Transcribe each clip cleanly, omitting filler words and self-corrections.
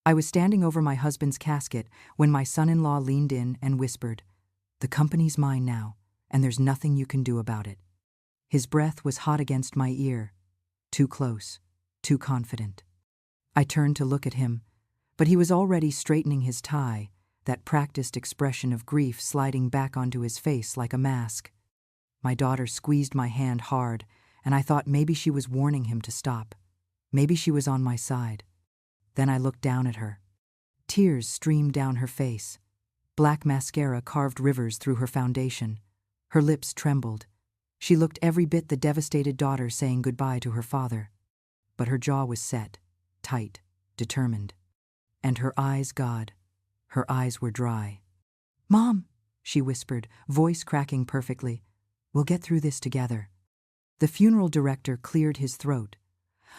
I was standing over my husband's casket when my son-in-law leaned in and whispered, "The company's mine now, and there's nothing you can do about it." His breath was hot against my ear, too close, too confident. I turned to look at him, but he was already straightening his tie, that practiced expression of grief sliding back onto his face like a mask. My daughter squeezed my hand hard, and I thought maybe she was warning him to stop. Maybe she was on my side. Then I looked down at her. Tears streamed down her face. Black mascara carved rivers through her foundation. Her lips trembled. She looked every bit the devastated daughter saying goodbye to her father. But her jaw was set, tight, determined. And her eyes, God, her eyes were dry. "Mom," she whispered, voice cracking perfectly, "we'll get through this together." The funeral director cleared his throat.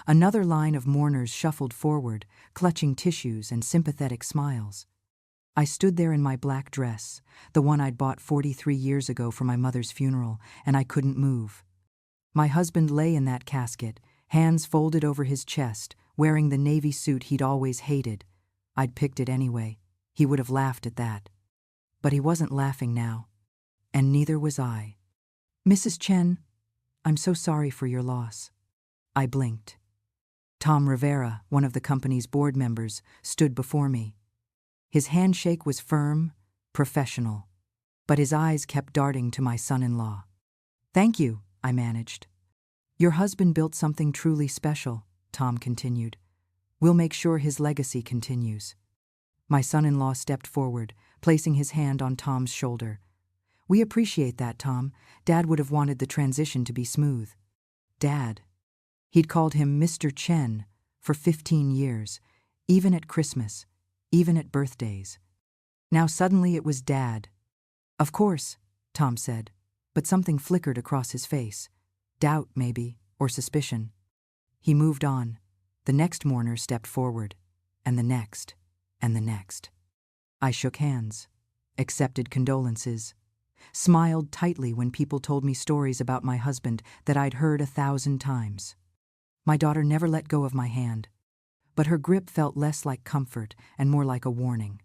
Another line of mourners shuffled forward, clutching tissues and sympathetic smiles. I stood there in my black dress, the one I'd bought 43 years ago for my mother's funeral, and I couldn't move. My husband lay in that casket, hands folded over his chest, wearing the navy suit he'd always hated. I'd picked it anyway. He would have laughed at that. But he wasn't laughing now. And neither was I. "Mrs. Chen, I'm so sorry for your loss." I blinked. Tom Rivera, one of the company's board members, stood before me. His handshake was firm, professional, but his eyes kept darting to my son-in-law. "Thank you," I managed. "Your husband built something truly special," Tom continued. "We'll make sure his legacy continues." My son-in-law stepped forward, placing his hand on Tom's shoulder. "We appreciate that, Tom. Dad would have wanted the transition to be smooth." Dad. He'd called him Mr. Chen for 15 years, even at Christmas, even at birthdays. Now suddenly it was Dad. "Of course," Tom said, but something flickered across his face. Doubt, maybe, or suspicion. He moved on. The next mourner stepped forward, and the next, and the next. I shook hands, accepted condolences, smiled tightly when people told me stories about my husband that I'd heard 1,000 times. My daughter never let go of my hand, but her grip felt less like comfort and more like a warning.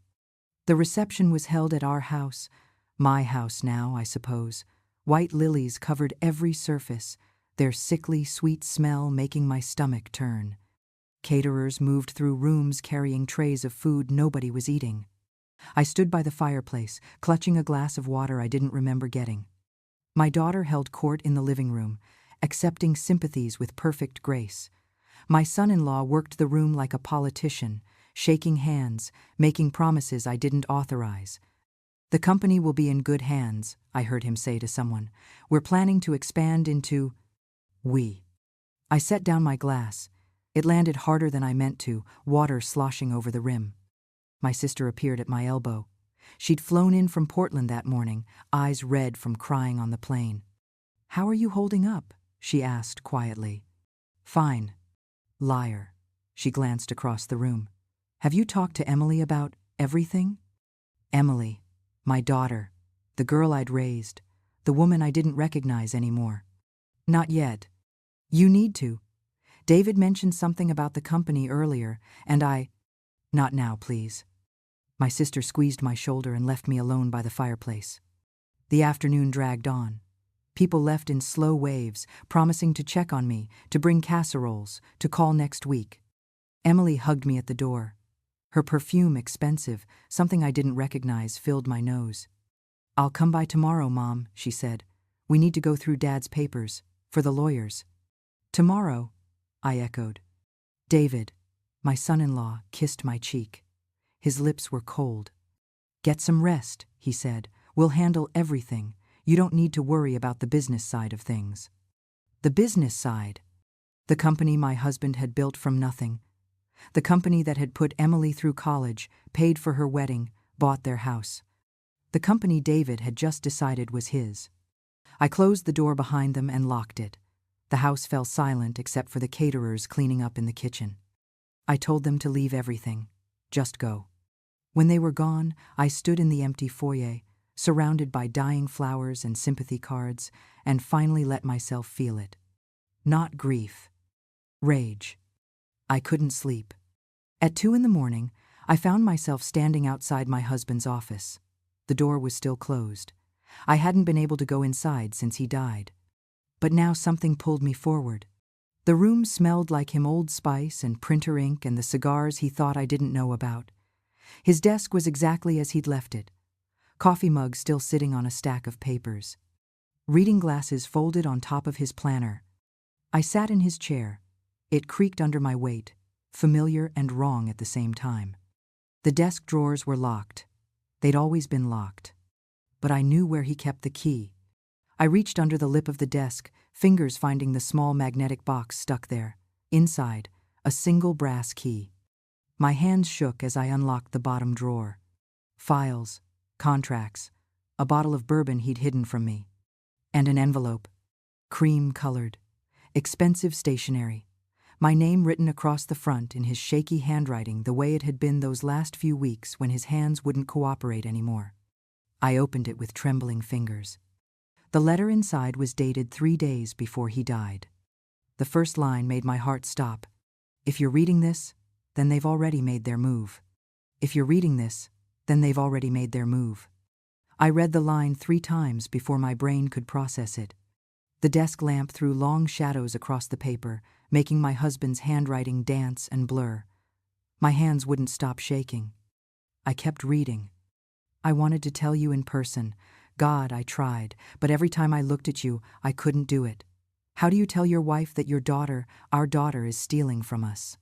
The reception was held at our house, my house now, I suppose. White lilies covered every surface, their sickly, sweet smell making my stomach turn. Caterers moved through rooms carrying trays of food nobody was eating. I stood by the fireplace, clutching a glass of water I didn't remember getting. My daughter held court in the living room, accepting sympathies with perfect grace. My son-in-law worked the room like a politician, shaking hands, making promises I didn't authorize. "The company will be in good hands," I heard him say to someone. "We're planning to expand into—" We. I set down my glass. It landed harder than I meant to, water sloshing over the rim. My sister appeared at my elbow. She'd flown in from Portland that morning, eyes red from crying on the plane. "How are you holding up?" she asked quietly. "Fine." "Liar." She glanced across the room. "Have you talked to Emily about everything?" Emily, my daughter, the girl I'd raised, the woman I didn't recognize anymore. "Not yet." "You need to. David mentioned something about the company earlier, and "Not now, please." My sister squeezed my shoulder and left me alone by the fireplace. The afternoon dragged on. People left in slow waves, promising to check on me, to bring casseroles, to call next week. Emily hugged me at the door. Her perfume, expensive, something I didn't recognize, filled my nose. "I'll come by tomorrow, Mom," she said. "We need to go through Dad's papers, for the lawyers." "Tomorrow?" I echoed. David, my son-in-law, kissed my cheek. His lips were cold. "Get some rest," he said. "We'll handle everything. You don't need to worry about the business side of things." The business side. The company my husband had built from nothing. The company that had put Emily through college, paid for her wedding, bought their house. The company David had just decided was his. I closed the door behind them and locked it. The house fell silent except for the caterers cleaning up in the kitchen. I told them to leave everything. Just go. When they were gone, I stood in the empty foyer, surrounded by dying flowers and sympathy cards, and finally let myself feel it. Not grief. Rage. I couldn't sleep. At 2 in the morning, I found myself standing outside my husband's office. The door was still closed. I hadn't been able to go inside since he died. But now something pulled me forward. The room smelled like him, Old Spice and printer ink and the cigars he thought I didn't know about. His desk was exactly as he'd left it. Coffee mug still sitting on a stack of papers. Reading glasses folded on top of his planner. I sat in his chair. It creaked under my weight, familiar and wrong at the same time. The desk drawers were locked. They'd always been locked. But I knew where he kept the key. I reached under the lip of the desk, fingers finding the small magnetic box stuck there. Inside, a single brass key. My hands shook as I unlocked the bottom drawer. Files, contracts, a bottle of bourbon he'd hidden from me. And an envelope. Cream-colored. Expensive stationery. My name written across the front in his shaky handwriting, the way it had been those last few weeks when his hands wouldn't cooperate anymore. I opened it with trembling fingers. The letter inside was dated 3 days before he died. The first line made my heart stop. If you're reading this, then they've already made their move. If you're reading this, then they've already made their move. I read the line 3 times before my brain could process it. The desk lamp threw long shadows across the paper, making my husband's handwriting dance and blur. My hands wouldn't stop shaking. I kept reading. I wanted to tell you in person. God, I tried, but every time I looked at you, I couldn't do it. How do you tell your wife that your daughter, our daughter, is stealing from us?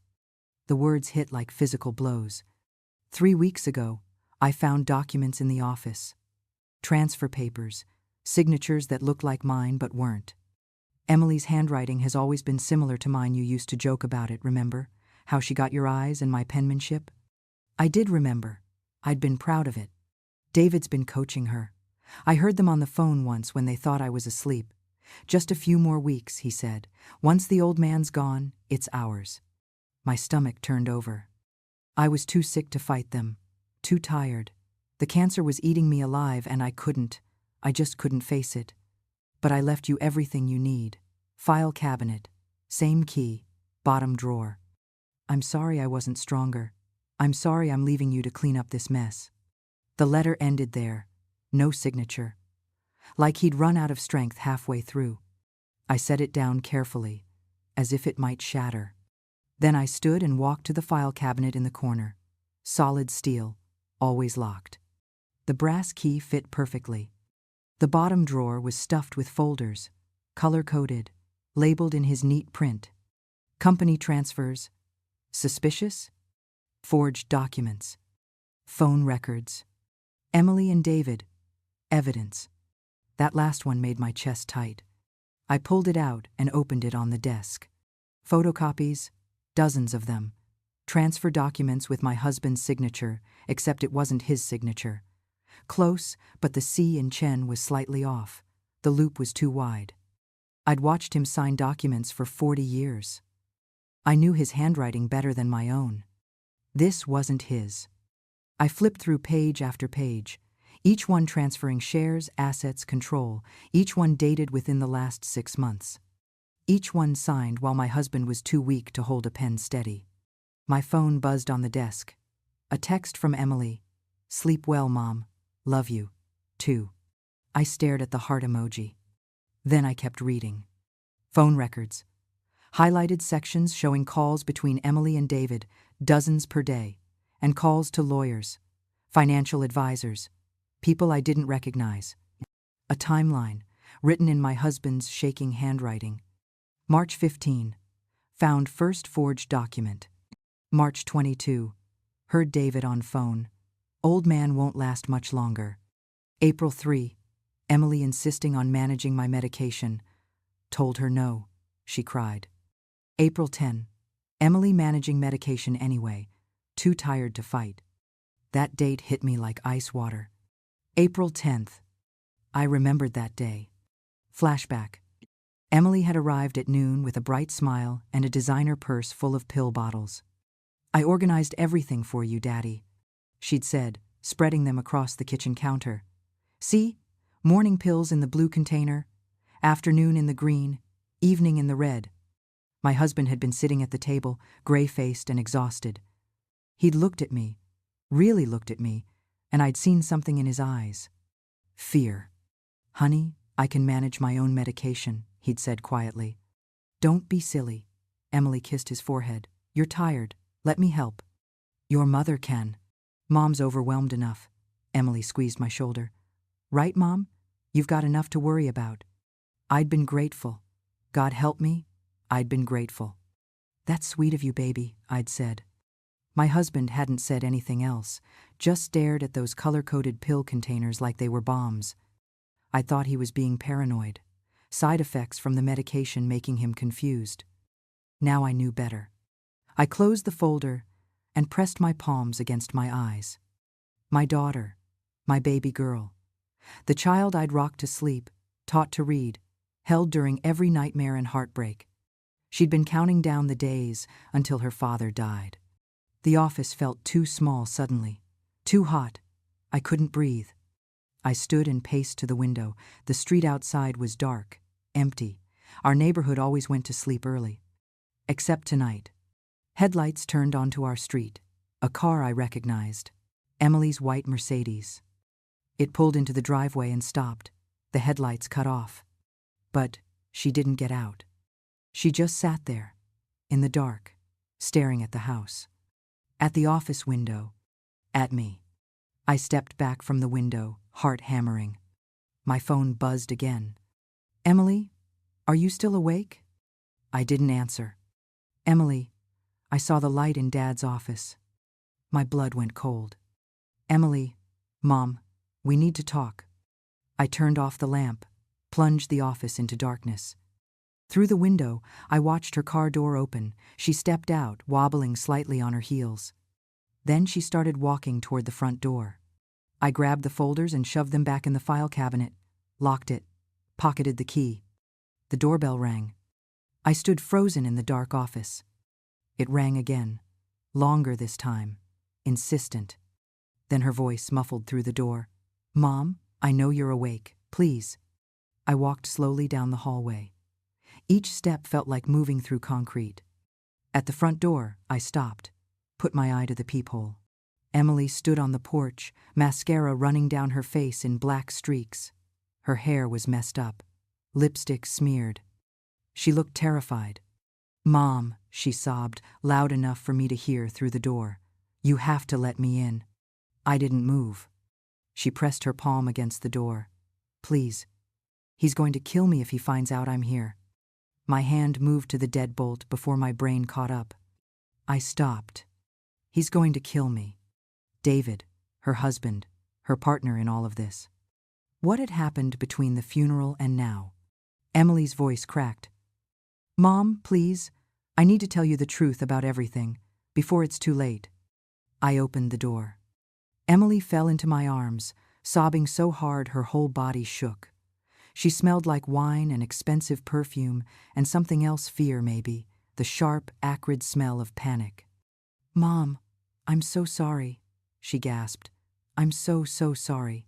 The words hit like physical blows. 3 weeks ago, I found documents in the office. Transfer papers, signatures that looked like mine but weren't. Emily's handwriting has always been similar to mine. You used to joke about it, remember? How she got your eyes and my penmanship? I did remember. I'd been proud of it. David's been coaching her. I heard them on the phone once when they thought I was asleep. Just a few more weeks, he said. Once the old man's gone, it's ours. My stomach turned over. I was too sick to fight them. Too tired. The cancer was eating me alive and I just couldn't face it. But I left you everything you need. File cabinet. Same key. Bottom drawer. I'm sorry I wasn't stronger. I'm sorry I'm leaving you to clean up this mess. The letter ended there. No signature. Like he'd run out of strength halfway through. I set it down carefully, as if it might shatter. Then I stood and walked to the file cabinet in the corner. Solid steel, always locked. The brass key fit perfectly. The bottom drawer was stuffed with folders, color-coded, labeled in his neat print. Company transfers. Suspicious? Forged documents. Phone records. Emily and David. Evidence. That last one made my chest tight. I pulled it out and opened it on the desk. Photocopies, dozens of them. Transfer documents with my husband's signature, except it wasn't his signature. Close, but the C in Chen was slightly off. The loop was too wide. I'd watched him sign documents for 40 years. I knew his handwriting better than my own. This wasn't his. I flipped through page after page, each one transferring shares, assets, control, each one dated within the last 6 months. Each one signed while my husband was too weak to hold a pen steady. My phone buzzed on the desk. A text from Emily. Sleep well, Mom. Love you. Too. I stared at the heart emoji. Then I kept reading. Phone records. Highlighted sections showing calls between Emily and David, dozens per day, and calls to lawyers, financial advisors, people I didn't recognize. A timeline, written in my husband's shaking handwriting. March 15. Found first forged document. March 22. Heard David on phone. Old man won't last much longer. April 3. Emily insisting on managing my medication. Told her no, she cried. April 10. Emily managing medication anyway. Too tired to fight. That date hit me like ice water. April 10th. I remembered that day. Flashback. Emily had arrived at noon with a bright smile and a designer purse full of pill bottles. I organized everything for you, Daddy, she'd said, spreading them across the kitchen counter. See? Morning pills in the blue container, afternoon in the green, evening in the red. My husband had been sitting at the table, gray-faced and exhausted. He'd looked at me, really looked at me, and I'd seen something in his eyes. Fear. "Honey, I can manage my own medication," he'd said quietly. "Don't be silly." Emily kissed his forehead. "You're tired. Let me help." "Your mother can." "Mom's overwhelmed enough." Emily squeezed my shoulder. "Right, Mom? You've got enough to worry about." I'd been grateful. God help me, I'd been grateful. "That's sweet of you, baby," I'd said. My husband hadn't said anything else, just stared at those color-coded pill containers like they were bombs. I thought he was being paranoid, side effects from the medication making him confused. Now I knew better. I closed the folder and pressed my palms against my eyes. My daughter, my baby girl, the child I'd rocked to sleep, taught to read, held during every nightmare and heartbreak. She'd been counting down the days until her father died. The office felt too small suddenly, too hot. I couldn't breathe. I stood and paced to the window. The street outside was dark, empty. Our neighborhood always went to sleep early. Except tonight. Headlights turned onto our street. A car I recognized. Emily's white Mercedes. It pulled into the driveway and stopped. The headlights cut off. But she didn't get out. She just sat there, in the dark, staring at the house. At the office window. At me. I stepped back from the window, heart hammering. My phone buzzed again. "Emily, are you still awake?" I didn't answer. "Emily, I saw the light in Dad's office." My blood went cold. "Emily, Mom, we need to talk." I turned off the lamp, plunged the office into darkness. Through the window, I watched her car door open. She stepped out, wobbling slightly on her heels. Then she started walking toward the front door. I grabbed the folders and shoved them back in the file cabinet, locked it, pocketed the key. The doorbell rang. I stood frozen in the dark office. It rang again, longer this time, insistent. Then her voice muffled through the door. "Mom, I know you're awake. Please." I walked slowly down the hallway. Each step felt like moving through concrete. At the front door, I stopped, put my eye to the peephole. Emily stood on the porch, mascara running down her face in black streaks. Her hair was messed up, lipstick smeared. She looked terrified. "Mom," she sobbed, loud enough for me to hear through the door. "You have to let me in." I didn't move. She pressed her palm against the door. "Please. He's going to kill me if he finds out I'm here." My hand moved to the deadbolt before my brain caught up. I stopped. He's going to kill me. David, her husband, her partner in all of this. What had happened between the funeral and now? Emily's voice cracked. "Mom, please, I need to tell you the truth about everything, before it's too late." I opened the door. Emily fell into my arms, sobbing so hard her whole body shook. She smelled like wine and expensive perfume and something else, fear maybe, the sharp, acrid smell of panic. "Mom, I'm so sorry," she gasped. "I'm so sorry."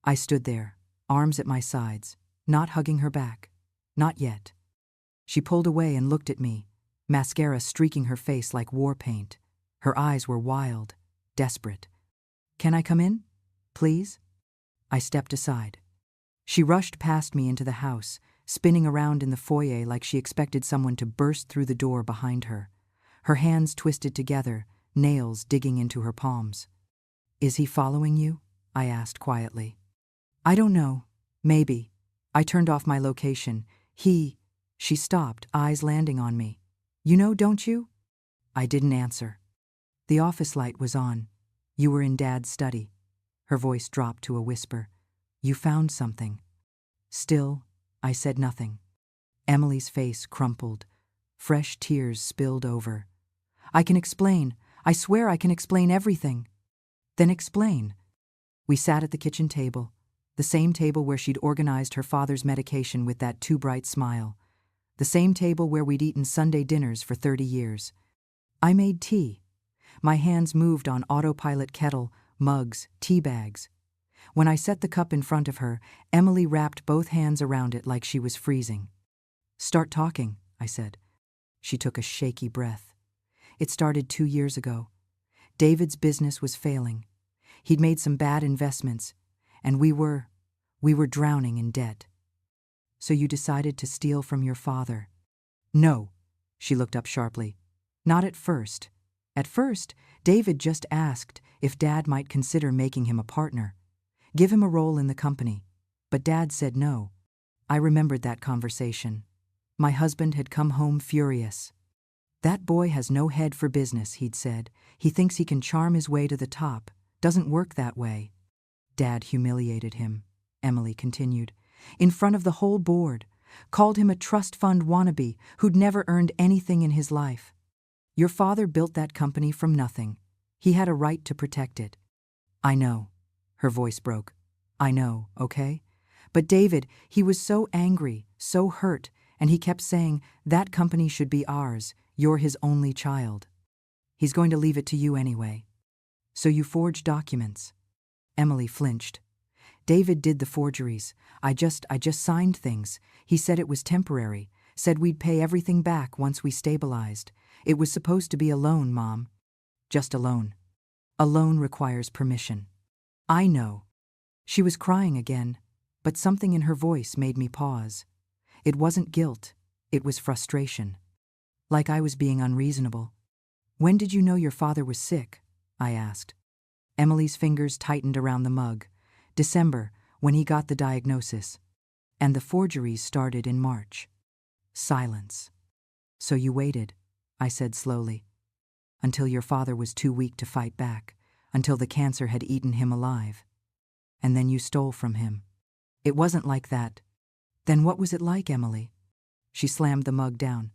I stood there, arms at my sides, not hugging her back. Not yet. She pulled away and looked at me, mascara streaking her face like war paint. Her eyes were wild, desperate. "Can I come in? Please?" I stepped aside. She rushed past me into the house, spinning around in the foyer like she expected someone to burst through the door behind her. Her hands twisted together, nails digging into her palms. "Is he following you?" I asked quietly. "I don't know. Maybe." I turned off my location. She stopped, eyes landing on me. "You know, don't you?" I didn't answer. The office light was on. "You were in Dad's study." Her voice dropped to a whisper. "You found something." Still, I said nothing. Emily's face crumpled. Fresh tears spilled over. "I can explain. I swear I can explain everything." "Then explain." We sat at the kitchen table, the same table where she'd organized her father's medication with that too bright smile, the same table where we'd eaten Sunday dinners for 30 years. I made tea. My hands moved on autopilot: kettle, mugs, tea bags. When I set the cup in front of her, Emily wrapped both hands around it like she was freezing. "Start talking," I said. She took a shaky breath. "It started 2 years ago. David's business was failing. He'd made some bad investments, and we were drowning in debt. So you decided to steal from your father? No, she looked up sharply. Not at first. At first, David just asked if Dad might consider making him a partner, give him a role in the company. But Dad said no. I remembered that conversation. My husband had come home furious. That boy has no head for business, he'd said. He thinks he can charm his way to the top. Doesn't work that way. Dad humiliated him, Emily continued, in front of the whole board, called him a trust fund wannabe who'd never earned anything in his life. Your father built that company from nothing. He had a right to protect it. I know. Her voice broke. I know, okay? But David, he was so angry, so hurt, and he kept saying, that company should be ours. You're his only child. He's going to leave it to you anyway. So you forged documents. Emily flinched. David did the forgeries. I just signed things. He said it was temporary, said we'd pay everything back once we stabilized. It was supposed to be a loan, Mom. Just a loan. A loan requires permission. I know. She was crying again, but something in her voice made me pause. It wasn't guilt, it was frustration. Like I was being unreasonable. When did you know your father was sick? I asked. Emily's fingers tightened around the mug. December, when he got the diagnosis. And the forgeries started in March. Silence. So you waited, I said slowly, until your father was too weak to fight back, until the cancer had eaten him alive. And then you stole from him. It wasn't like that. Then what was it like, Emily? She slammed the mug down.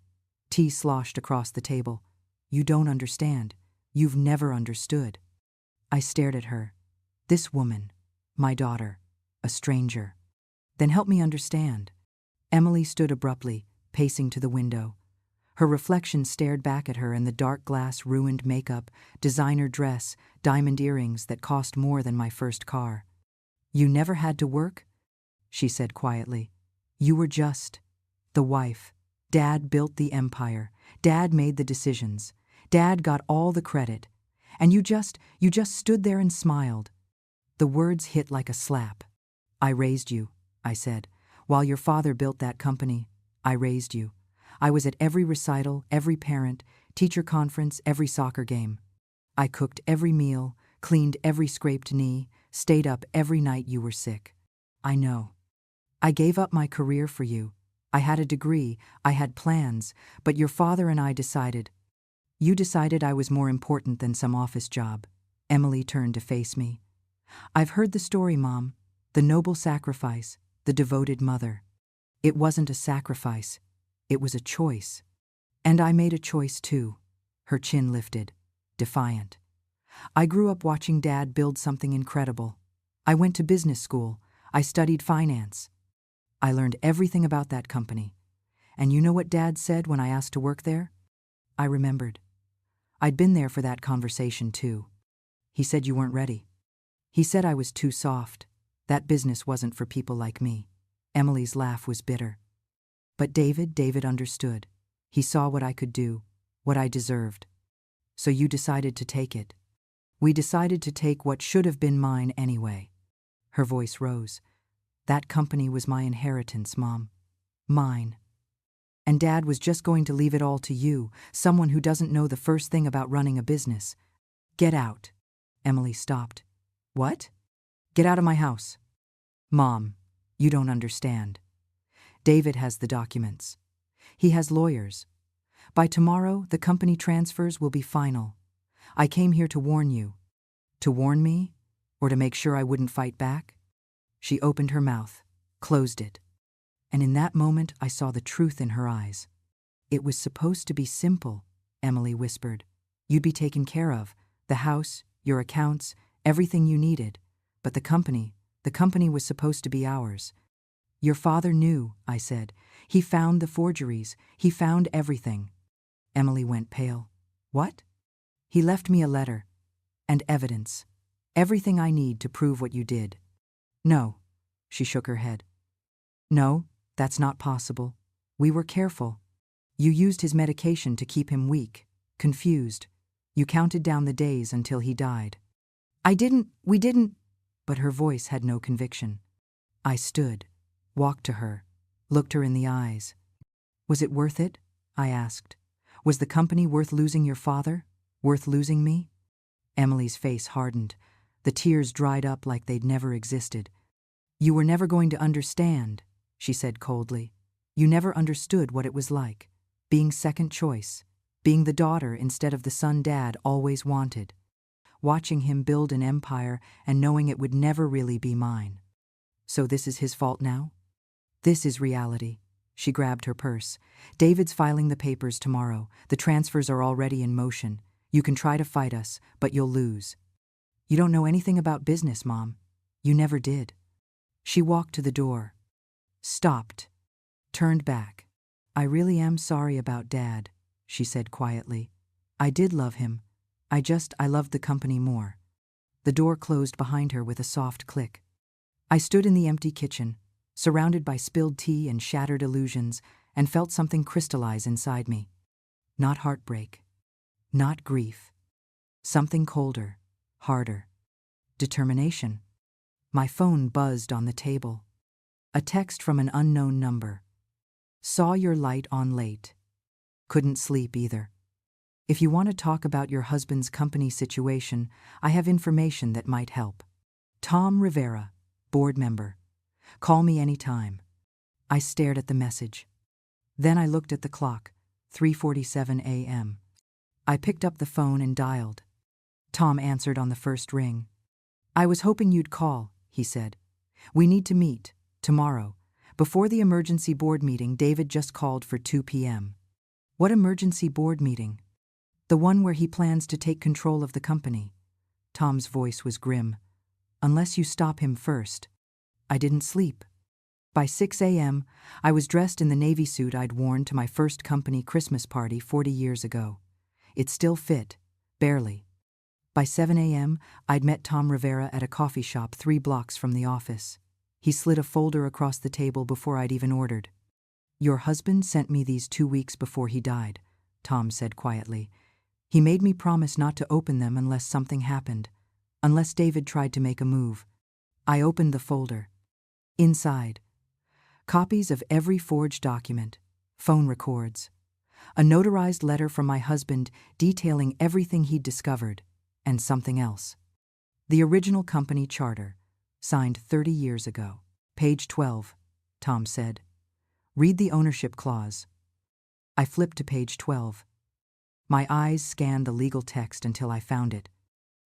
Tea sloshed across the table. You don't understand. You've never understood. I stared at her. This woman, my daughter, a stranger. Then help me understand. Emily stood abruptly, pacing to the window. Her reflection stared back at her in the dark glass ruined makeup, designer dress, diamond earrings that cost more than my first car. You never had to work? She said quietly. You were just the wife. Dad built the empire. Dad made the decisions. Dad got all the credit. And you just stood there and smiled. The words hit like a slap. I raised you, I said. While your father built that company, I raised you. I was at every recital, every parent, teacher conference, every soccer game. I cooked every meal, cleaned every scraped knee, stayed up every night you were sick. I know. I gave up my career for you. I had a degree, I had plans, but your father and I decided. You decided I was more important than some office job. Emily turned to face me. I've heard the story, Mom. The noble sacrifice, the devoted mother. It wasn't a sacrifice. It was a choice. And I made a choice too. Her chin lifted, defiant. I grew up watching Dad build something incredible. I went to business school. I studied finance. I learned everything about that company. And you know what Dad said when I asked to work there? I remembered. I'd been there for that conversation too. He said you weren't ready. He said I was too soft. That business wasn't for people like me. Emily's laugh was bitter. But David understood. He saw what I could do, what I deserved. So you decided to take it. We decided to take what should have been mine anyway. Her voice rose. That company was my inheritance, Mom. Mine. And Dad was just going to leave it all to you, someone who doesn't know the first thing about running a business. Get out. Emily stopped. What? Get out of my house. Mom, you don't understand. David has the documents. He has lawyers. By tomorrow, the company transfers will be final. I came here to warn you. To warn me? Or to make sure I wouldn't fight back? She opened her mouth, closed it. And in that moment, I saw the truth in her eyes. It was supposed to be simple, Emily whispered. You'd be taken care of. The house, your accounts, everything you needed. But the company was supposed to be ours. Your father knew, I said. He found the forgeries. He found everything. Emily went pale. What? He left me a letter. And evidence. Everything I need to prove what you did. No. She shook her head. No, that's not possible. We were careful. You used his medication to keep him weak, confused. You counted down the days until he died. We didn't, but her voice had no conviction. I stood, walked to her, looked her in the eyes. Was it worth it? I asked. Was the company worth losing your father? Worth losing me? Emily's face hardened. The tears dried up like they'd never existed. You were never going to understand, she said coldly. You never understood what it was like, being second choice, being the daughter instead of the son Dad always wanted, watching him build an empire and knowing it would never really be mine. So this is his fault now? This is reality. She grabbed her purse. David's filing the papers tomorrow. The transfers are already in motion. You can try to fight us, but you'll lose. You don't know anything about business, Mom. You never did. She walked to the door. Stopped. Turned back. I really am sorry about Dad, she said quietly. I did love him. I loved the company more. The door closed behind her with a soft click. I stood in the empty kitchen, surrounded by spilled tea and shattered illusions, and felt something crystallize inside me. Not heartbreak. Not grief. Something colder, harder. Determination. My phone buzzed on the table. A text from an unknown number. Saw your light on late. Couldn't sleep either. If you want to talk about your husband's company situation, I have information that might help. Tom Rivera, board member. Call me anytime. I stared at the message. Then I looked at the clock, 3:47 a.m. I picked up the phone and dialed. Tom answered on the first ring. I was hoping you'd call, he said. We need to meet, tomorrow. Before the emergency board meeting, David just called for 2 p.m. What emergency board meeting? The one where he plans to take control of the company. Tom's voice was grim. Unless you stop him first. I didn't sleep. By 6 a.m., I was dressed in the navy suit I'd worn to my first company Christmas party 40 years ago. It still fit, barely. By 7 a.m., I'd met Tom Rivera at a coffee shop 3 blocks from the office. He slid a folder across the table before I'd even ordered. Your husband sent me these 2 weeks before he died, Tom said quietly. He made me promise not to open them unless something happened, unless David tried to make a move. I opened the folder. Inside, copies of every forged document, phone records, a notarized letter from my husband detailing everything he'd discovered, and something else. The original company charter, signed 30 years ago. Page 12, Tom said. Read the ownership clause. I flipped to page 12. My eyes scanned the legal text until I found it.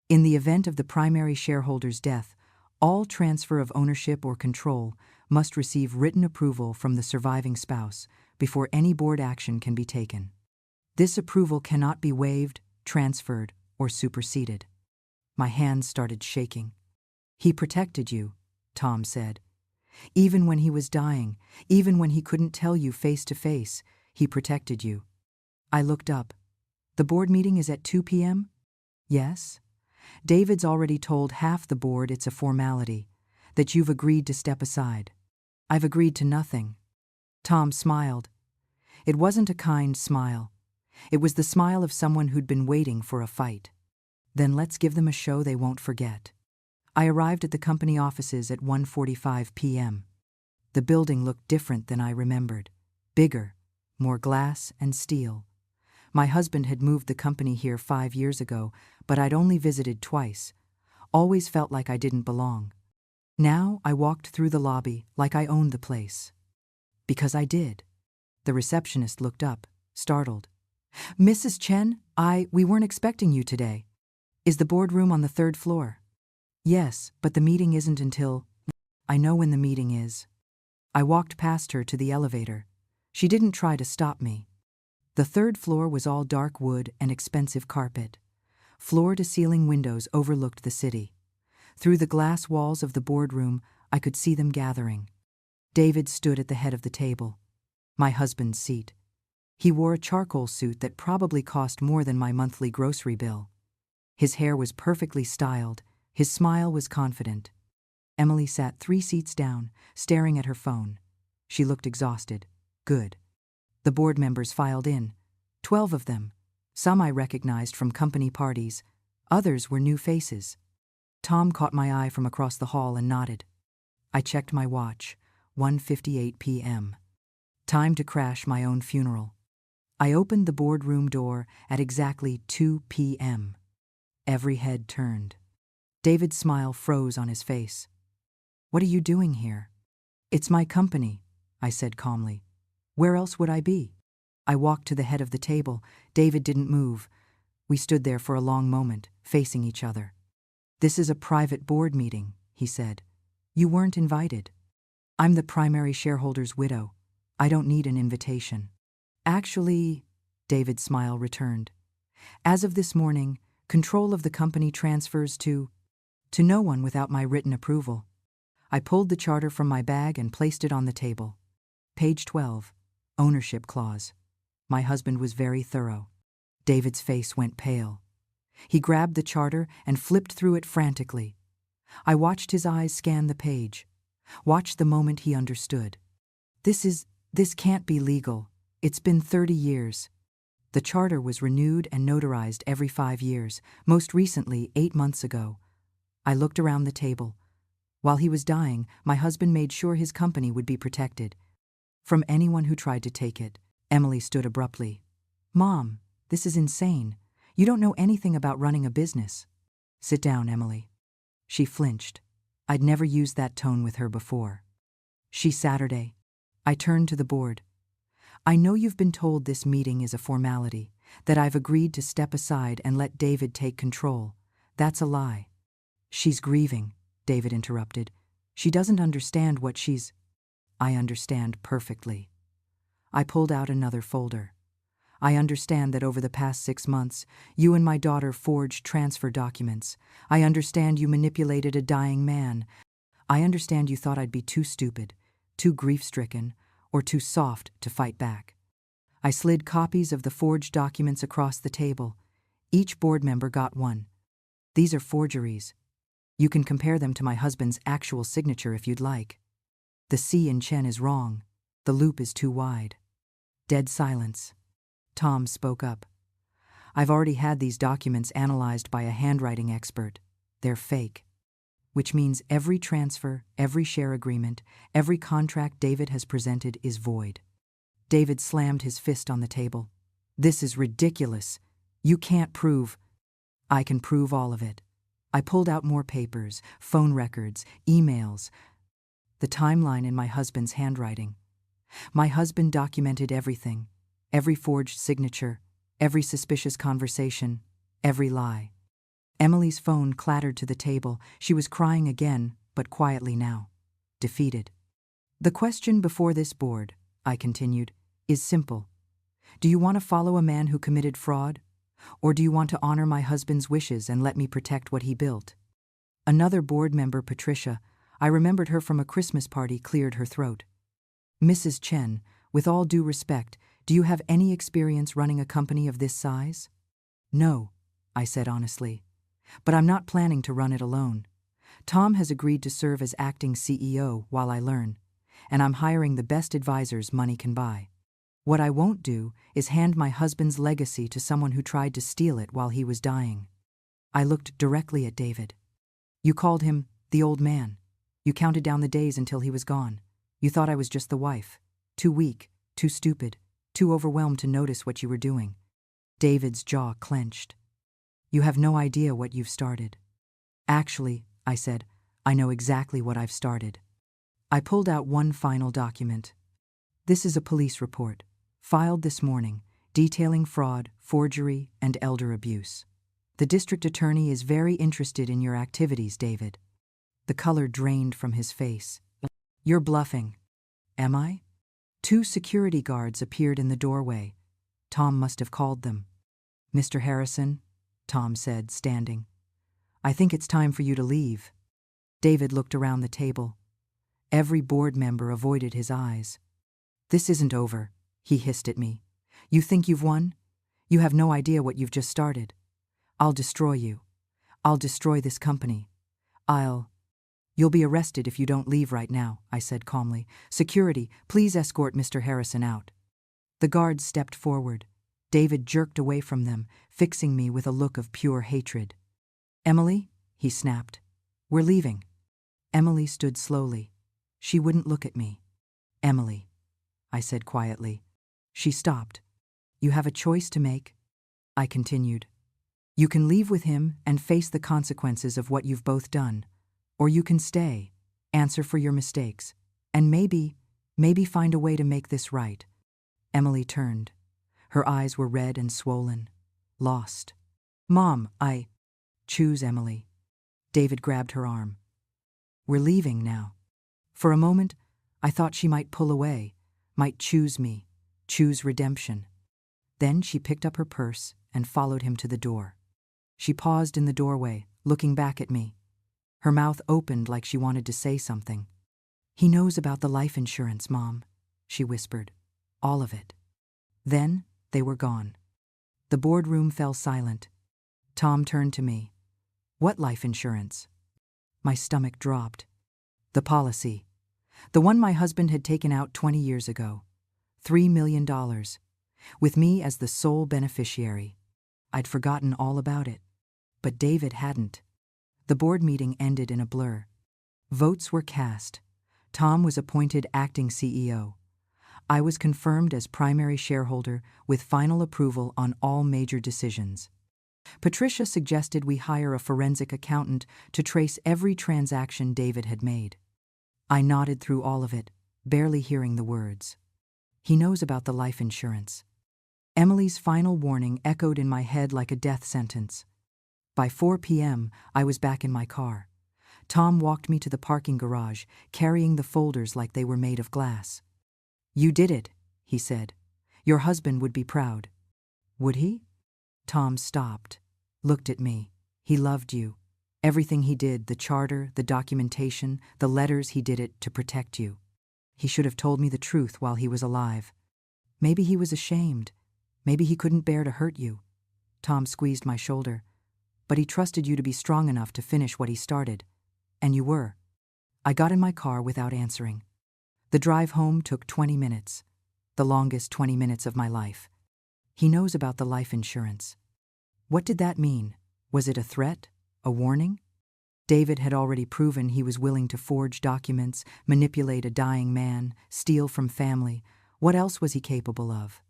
In the event of the primary shareholder's death, all transfer of ownership or control must receive written approval from the surviving spouse before any board action can be taken. This approval cannot be waived, transferred, or superseded. My hands started shaking. He protected you, Tom said. Even when he was dying, even when he couldn't tell you face to face, he protected you. I looked up. The board meeting is at 2 p.m.? Yes. David's already told half the board it's a formality, that you've agreed to step aside. I've agreed to nothing. Tom smiled. It wasn't a kind smile. It was the smile of someone who'd been waiting for a fight. Then let's give them a show they won't forget. I arrived at the company offices at 1:45 p.m. The building looked different than I remembered. Bigger, more glass and steel. My husband had moved the company here 5 years ago, but I'd only visited twice. Always felt like I didn't belong. Now I walked through the lobby like I owned the place. Because I did. The receptionist looked up, startled. Mrs. Chen, we weren't expecting you today. Is the boardroom on the 3rd floor? Yes, but the meeting isn't until... I know when the meeting is. I walked past her to the elevator. She didn't try to stop me. The 3rd floor was all dark wood and expensive carpet. Floor-to-ceiling windows overlooked the city. Through the glass walls of the boardroom, I could see them gathering. David stood at the head of the table. My husband's seat. He wore a charcoal suit that probably cost more than my monthly grocery bill. His hair was perfectly styled. His smile was confident. Emily sat 3 seats down, staring at her phone. She looked exhausted. Good. The board members filed in. 12 of them. Some I recognized from company parties, others were new faces. Tom caught my eye from across the hall and nodded. I checked my watch, 1:58 p.m. Time to crash my own funeral. I opened the boardroom door at exactly 2 p.m. Every head turned. David's smile froze on his face. "What are you doing here?" "It's my company," I said calmly. "Where else would I be?" I walked to the head of the table. David didn't move. We stood there for a long moment, facing each other. "This is a private board meeting," he said. "You weren't invited. I'm the primary shareholder's widow. I don't need an invitation." "Actually," David's smile returned, "as of this morning, control of the company transfers to no one without my written approval." I pulled the charter from my bag and placed it on the table. Page 12, Ownership Clause. My husband was very thorough. David's face went pale. He grabbed the charter and flipped through it frantically. I watched his eyes scan the page, watched the moment he understood. This can't be legal. It's been 30 years. The charter was renewed and notarized every 5 years, most recently 8 months ago. I looked around the table. While he was dying, my husband made sure his company would be protected from anyone who tried to take it. Emily stood abruptly. "Mom, this is insane. You don't know anything about running a business." "Sit down, Emily." She flinched. I'd never used that tone with her before. Saturday. I turned to the board. "I know you've been told this meeting is a formality, that I've agreed to step aside and let David take control. That's a lie." "She's grieving," David interrupted. "She doesn't understand what she's—" "I understand perfectly." I pulled out another folder. "I understand that over the past 6 months, you and my daughter forged transfer documents. I understand you manipulated a dying man. I understand you thought I'd be too stupid, too grief-stricken, or too soft to fight back." I slid copies of the forged documents across the table. Each board member got one. "These are forgeries. You can compare them to my husband's actual signature if you'd like. The C in Chen is wrong. The loop is too wide." Dead silence. Tom spoke up. "I've already had these documents analyzed by a handwriting expert. They're fake. Which means every transfer, every share agreement, every contract David has presented is void." David slammed his fist on the table. "This is ridiculous. You can't prove—" "I can prove all of it." I pulled out more papers, phone records, emails. The timeline in my husband's handwriting. My husband documented everything. Every forged signature, every suspicious conversation, every lie. Emily's phone clattered to the table. She was crying again, but quietly now. Defeated. "The question before this board," I continued, "is simple. Do you want to follow a man who committed fraud? Or do you want to honor my husband's wishes and let me protect what he built?" Another board member, Patricia, I remembered her from a Christmas party, cleared her throat. "Mrs. Chen, with all due respect, do you have any experience running a company of this size?" "No," I said honestly. "But I'm not planning to run it alone. Tom has agreed to serve as acting CEO while I learn, and I'm hiring the best advisors money can buy. What I won't do is hand my husband's legacy to someone who tried to steal it while he was dying." I looked directly at David. "You called him the old man. You counted down the days until he was gone. You thought I was just the wife. Too weak, too stupid, too overwhelmed to notice what you were doing." David's jaw clenched. "You have no idea what you've started." "Actually," I said, "I know exactly what I've started." I pulled out one final document. "This is a police report, filed this morning, detailing fraud, forgery, and elder abuse. The district attorney is very interested in your activities, David." The color drained from his face. "You're bluffing." "Am I?" 2 security guards appeared in the doorway. Tom must have called them. "Mr. Harrison," Tom said, standing, "I think it's time for you to leave." David looked around the table. Every board member avoided his eyes. "This isn't over," he hissed at me. "You think you've won? You have no idea what you've just started. I'll destroy you. I'll destroy this company. You'll be arrested if you don't leave right now," I said calmly. "Security, please escort Mr. Harrison out." The guards stepped forward. David jerked away from them, fixing me with a look of pure hatred. "Emily," he snapped. "We're leaving." Emily stood slowly. She wouldn't look at me. "Emily," I said quietly. She stopped. "You have a choice to make," I continued. "You can leave with him and face the consequences of what you've both done. Or you can stay, answer for your mistakes, and maybe find a way to make this right." Emily turned. Her eyes were red and swollen. Lost. "Mom, I..." "Choose, Emily." David grabbed her arm. "We're leaving now." For a moment, I thought she might pull away, might choose me, choose redemption. Then she picked up her purse and followed him to the door. She paused in the doorway, looking back at me. Her mouth opened like she wanted to say something. "He knows about the life insurance, Mom," she whispered. "All of it." Then they were gone. The boardroom fell silent. Tom turned to me. "What life insurance?" My stomach dropped. "The policy. The one my husband had taken out 20 years ago. $3 million. With me as the sole beneficiary. I'd forgotten all about it. But David hadn't. The board meeting ended in a blur. Votes were cast. Tom was appointed acting CEO. I was confirmed as primary shareholder with final approval on all major decisions. Patricia suggested we hire a forensic accountant to trace every transaction David had made. I nodded through all of it, barely hearing the words. He knows about the life insurance. Emily's final warning echoed in my head like a death sentence. By 4 p.m., I was back in my car. Tom walked me to the parking garage, carrying the folders like they were made of glass. "You did it," he said. "Your husband would be proud." "Would he?" Tom stopped, looked at me. "He loved you. Everything he did, the charter, the documentation, the letters, he did it to protect you. He should have told me the truth while he was alive. Maybe he was ashamed. Maybe he couldn't bear to hurt you." Tom squeezed my shoulder. "But he trusted you to be strong enough to finish what he started. And you were." I got in my car without answering. The drive home took 20 minutes. The longest 20 minutes of my life. He knows about the life insurance. What did that mean? Was it a threat? A warning? David had already proven he was willing to forge documents, manipulate a dying man, steal from family. What else was he capable of?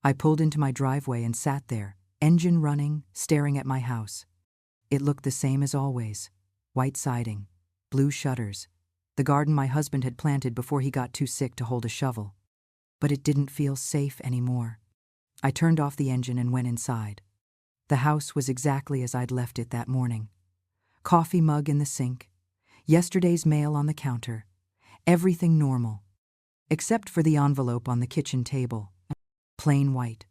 I pulled into my driveway and sat there, engine running, staring at my house. It looked the same as always. White siding, blue shutters, the garden my husband had planted before he got too sick to hold a shovel. But it didn't feel safe anymore. I turned off the engine and went inside. The house was exactly as I'd left it that morning. Coffee mug in the sink, yesterday's mail on the counter, everything normal. Except for the envelope on the kitchen table. Plain white,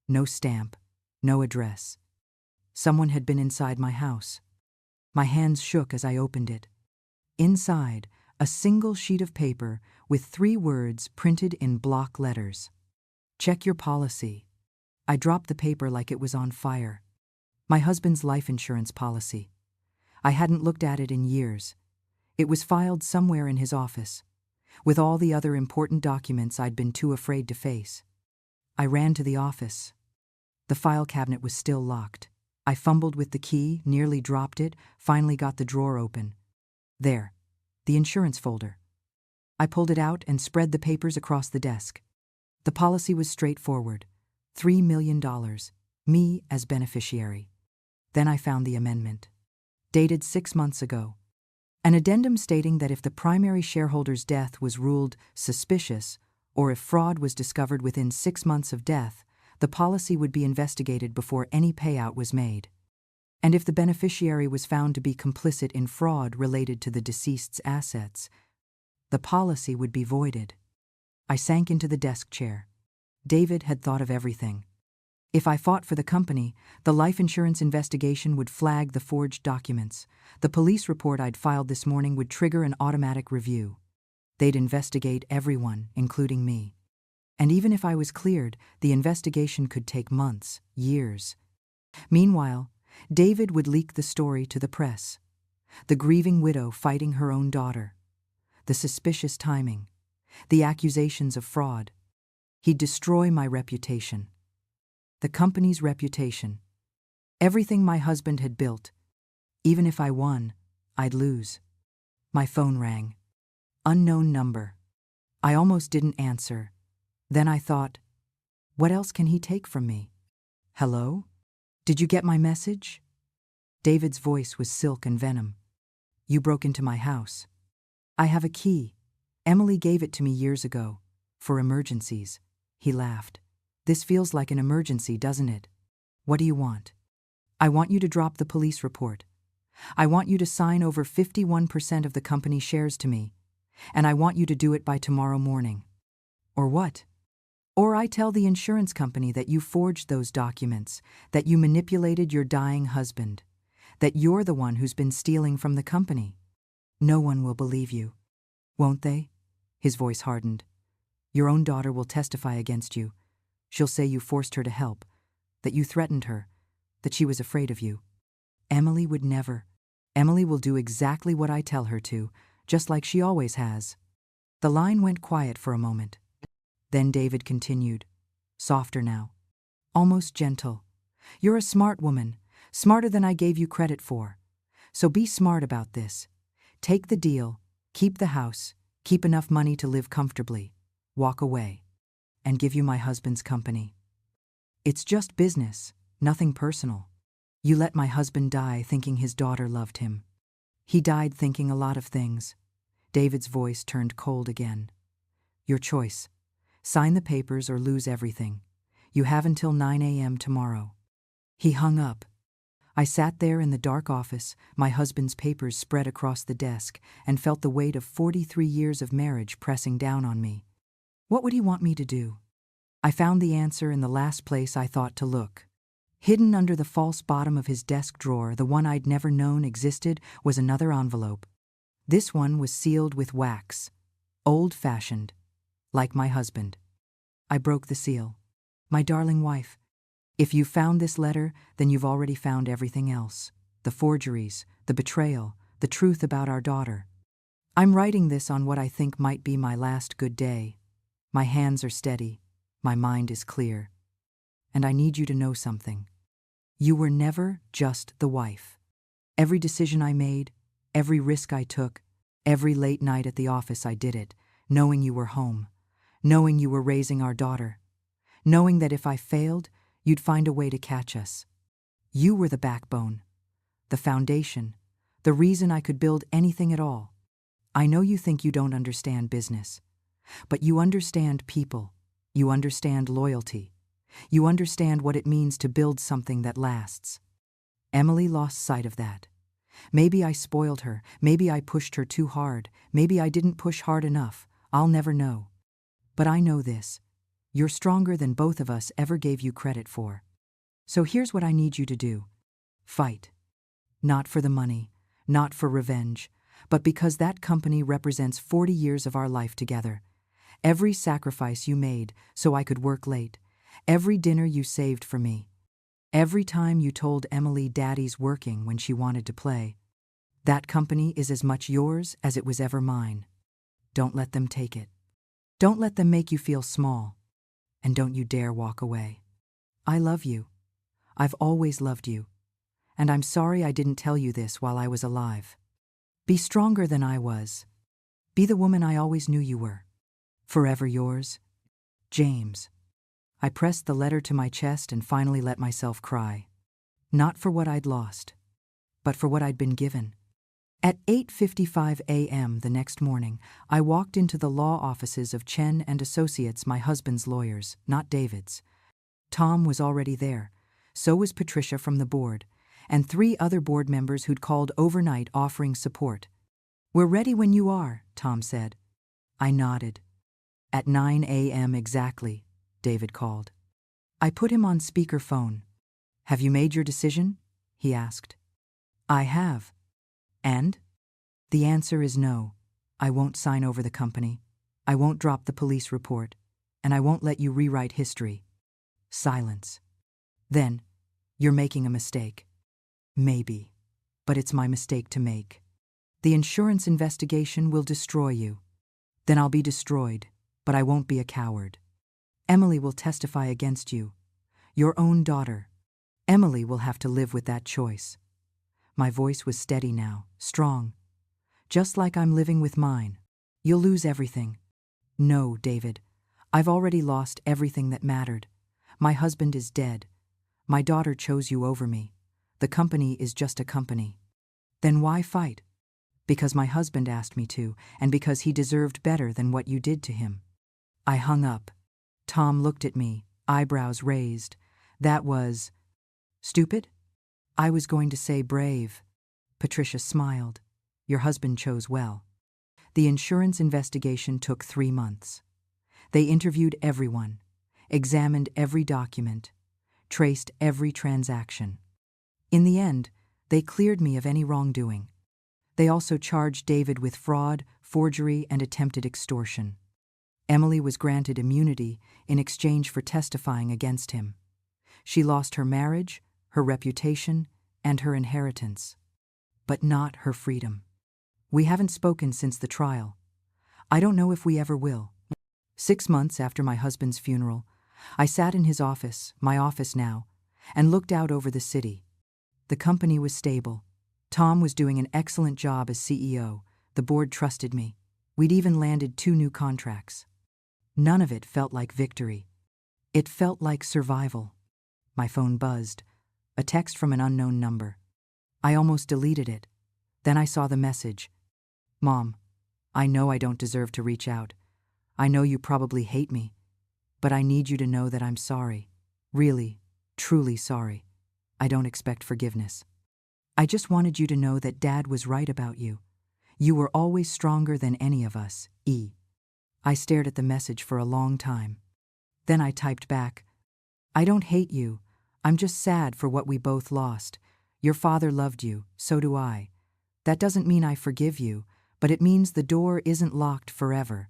no stamp, no address. Someone had been inside my house. My hands shook as I opened it. Inside, a single sheet of paper with 3 words printed in block letters. "Check your policy." I dropped the paper like it was on fire. My husband's life insurance policy. I hadn't looked at it in years. It was filed somewhere in his office, with all the other important documents I'd been too afraid to face. I ran to the office. The file cabinet was still locked. I fumbled with the key, nearly dropped it, finally got the drawer open. There, the insurance folder. I pulled it out and spread the papers across the desk. The policy was straightforward. $3 million, me as beneficiary. Then I found the amendment. Dated 6 months ago. An addendum stating that if the primary shareholder's death was ruled suspicious, or if fraud was discovered within 6 months of death, the policy would be investigated before any payout was made. And if the beneficiary was found to be complicit in fraud related to the deceased's assets, the policy would be voided. I sank into the desk chair. David had thought of everything. If I fought for the company, the life insurance investigation would flag the forged documents. The police report I'd filed this morning would trigger an automatic review. They'd investigate everyone, including me. And even if I was cleared, the investigation could take months, years. Meanwhile, David would leak the story to the press. The grieving widow fighting her own daughter. The suspicious timing. The accusations of fraud. He'd destroy my reputation. The company's reputation. Everything my husband had built. Even if I won, I'd lose. My phone rang. Unknown number. I almost didn't answer. Then I thought, what else can he take from me? Hello? Did you get my message? David's voice was silk and venom. You broke into my house. I have a key. Emily gave it to me years ago. For emergencies. He laughed. This feels like an emergency, doesn't it? What do you want? I want you to drop the police report. I want you to sign over 51% of the company shares to me. And I want you to do it by tomorrow morning. Or what? Or I tell the insurance company that you forged those documents, that you manipulated your dying husband, that you're the one who's been stealing from the company. No one will believe you. Won't they? His voice hardened. Your own daughter will testify against you. She'll say you forced her to help, that you threatened her, that she was afraid of you. Emily would never. Emily will do exactly what I tell her to, just like she always has. The line went quiet for a moment. Then David continued, softer now, almost gentle. You're a smart woman, smarter than I gave you credit for. So be smart about this. Take the deal, keep the house, keep enough money to live comfortably, walk away, and give you my husband's company. It's just business, nothing personal. You let my husband die thinking his daughter loved him. He died thinking a lot of things. David's voice turned cold again. Your choice. Sign the papers or lose everything. You have until 9 a.m. tomorrow. He hung up. I sat there in the dark office, my husband's papers spread across the desk, and felt the weight of 43 years of marriage pressing down on me. What would he want me to do? I found the answer in the last place I thought to look. Hidden under the false bottom of his desk drawer, the one I'd never known existed, was another envelope. This one was sealed with wax. Old-fashioned. Like my husband. I broke the seal. My darling wife. If you found this letter, then you've already found everything else. The forgeries, the betrayal, the truth about our daughter. I'm writing this on what I think might be my last good day. My hands are steady. My mind is clear. And I need you to know something. You were never just the wife. Every decision I made, every risk I took, every late night at the office I did it, knowing you were home, knowing you were raising our daughter, knowing that if I failed, you'd find a way to catch us. You were the backbone, the foundation, the reason I could build anything at all. I know you think you don't understand business, but you understand people, you understand loyalty. You understand what it means to build something that lasts. Emily lost sight of that. Maybe I spoiled her, maybe I pushed her too hard, maybe I didn't push hard enough, I'll never know. But I know this. You're stronger than both of us ever gave you credit for. So here's what I need you to do. Fight. Not for the money, not for revenge, but because that company represents 40 years of our life together. Every sacrifice you made so I could work late. Every dinner you saved for me. Every time you told Emily Daddy's working when she wanted to play. That company is as much yours as it was ever mine. Don't let them take it. Don't let them make you feel small. And don't you dare walk away. I love you. I've always loved you. And I'm sorry I didn't tell you this while I was alive. Be stronger than I was. Be the woman I always knew you were. Forever yours, James. I pressed the letter to my chest and finally let myself cry. Not for what I'd lost, but for what I'd been given. At 8:55 a.m. the next morning, I walked into the law offices of Chen and Associates, my husband's lawyers, not David's. Tom was already there. So was Patricia from the board, and 3 other board members who'd called overnight offering support. We're ready when you are, Tom said. I nodded. At 9 a.m. exactly, David called. I put him on speakerphone. Have you made your decision? He asked. I have. And? The answer is no. I won't sign over the company. I won't drop the police report. And I won't let you rewrite history. Silence. Then, you're making a mistake. Maybe. But it's my mistake to make. The insurance investigation will destroy you. Then I'll be destroyed, but I won't be a coward. Emily will testify against you. Your own daughter. Emily will have to live with that choice. My voice was steady now, strong. Just like I'm living with mine. You'll lose everything. No, David. I've already lost everything that mattered. My husband is dead. My daughter chose you over me. The company is just a company. Then why fight? Because my husband asked me to, and because he deserved better than what you did to him. I hung up. Tom looked at me, eyebrows raised. That was stupid? I was going to say brave. Patricia smiled. Your husband chose well. The insurance investigation took 3 months. They interviewed everyone, examined every document, traced every transaction. In the end, they cleared me of any wrongdoing. They also charged David with fraud, forgery, and attempted extortion. Emily was granted immunity in exchange for testifying against him. She lost her marriage, her reputation, and her inheritance. But not her freedom. We haven't spoken since the trial. I don't know if we ever will. 6 months after my husband's funeral, I sat in his office, my office now, and looked out over the city. The company was stable. Tom was doing an excellent job as CEO. The board trusted me. We'd even landed 2 new contracts. None of it felt like victory. It felt like survival. My phone buzzed. A text from an unknown number. I almost deleted it. Then I saw the message. Mom, I know I don't deserve to reach out. I know you probably hate me. But I need you to know that I'm sorry. Really, truly sorry. I don't expect forgiveness. I just wanted you to know that Dad was right about you. You were always stronger than any of us, E. I stared at the message for a long time. Then I typed back, I don't hate you. I'm just sad for what we both lost. Your father loved you, so do I. That doesn't mean I forgive you, but it means the door isn't locked forever.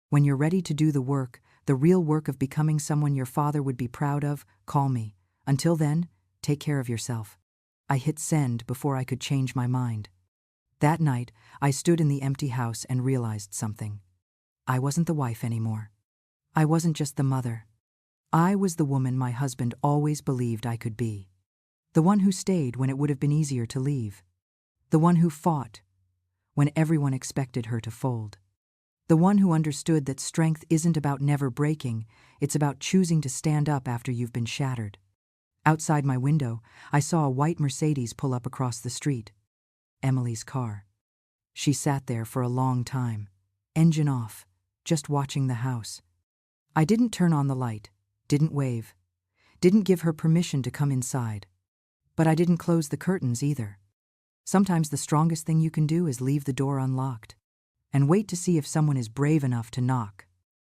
When you're ready to do the work, the real work of becoming someone your father would be proud of, call me. Until then, take care of yourself. I hit send before I could change my mind. That night, I stood in the empty house and realized something. I wasn't the wife anymore. I wasn't just the mother. I was the woman my husband always believed I could be. The one who stayed when it would have been easier to leave. The one who fought when everyone expected her to fold. The one who understood that strength isn't about never breaking, it's about choosing to stand up after you've been shattered. Outside my window, I saw a white Mercedes pull up across the street. Emily's car. She sat there for a long time, engine off, just watching the house. I didn't turn on the light, didn't wave, didn't give her permission to come inside. But I didn't close the curtains either. Sometimes the strongest thing you can do is leave the door unlocked and wait to see if someone is brave enough to knock.